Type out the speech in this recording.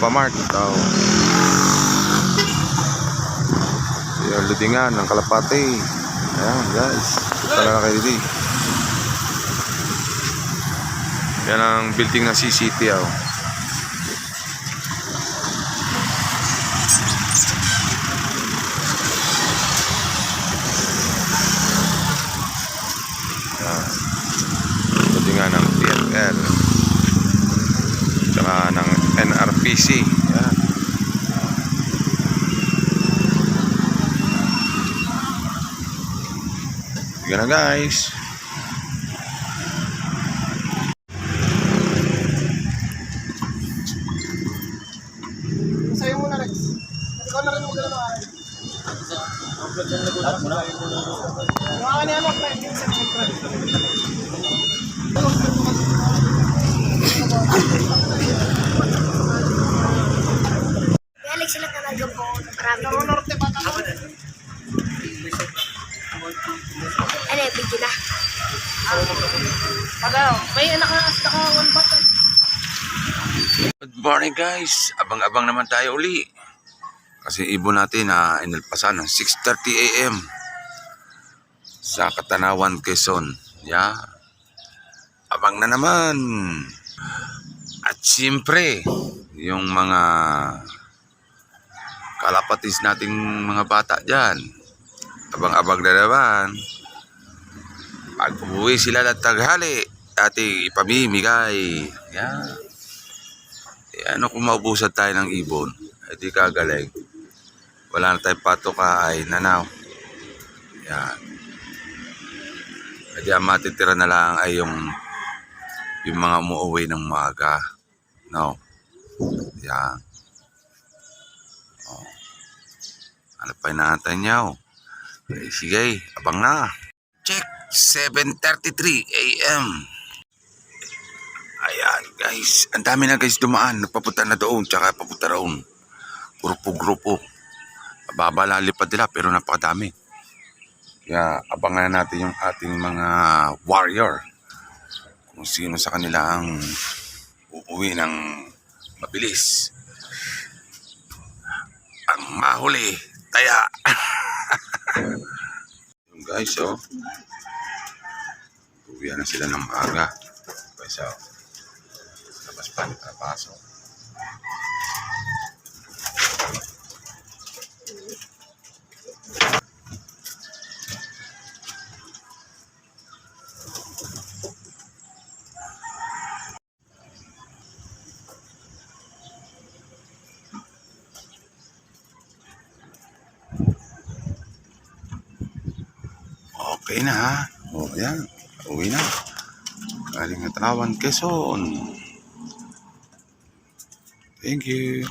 Alphamart. Yung ludingan ng Kalapate. Ayan guys, punta na kayo dito. Yan ang building ng CCT. Ludingan ng TFL tsaka ng NRPC. Yan. Yan na guys. Sa'yo muna Rex. Ikaw na rin magdala ng akin. Yung akin yan ako, Vincent Chikran. Alex sila talaga po. Marami. Norte pa tama. Ano yung video na? May anak na naka 1 button. Good morning guys. Abang-abang naman tayo uli. Kasi ibon natin na inalpasan ng 6:30 AM sa Katanawan, Quezon. Yeah. Abang na naman. At siyempre, yung mga kalapatis nating mga bata dyan. Abang-abang na naman. Pag umuwi sila ng taghali, ating ipamimigay. Yeah. Ano kung maubusan tayo ng ibon? Di kagaling. Wala na tayong patukaay, nanaw. Yan. Ang matitira na lang ay yung mga umuwi ng maaga. No. Yan. Oh. Ano pa inaantay niyo? Okay, sige, abang na. Check, 7:33 AM. Ayan guys, ang dami na guys dumaan, papunta na doon, tsaka papunta roon. Grupo-grupo. Baba lalipad nila pero napakadami. Kaya abangan natin yung ating mga warrior. Kung sino sa kanila ang uuwi ng mabilis. Ang mahuli, taya. Yung guys, uwi na sila ng maaga. Guys, labas pa nila pasok. Okay na ha. O yan. Uwi na. Galing Katanawan, Quezon. Thank you.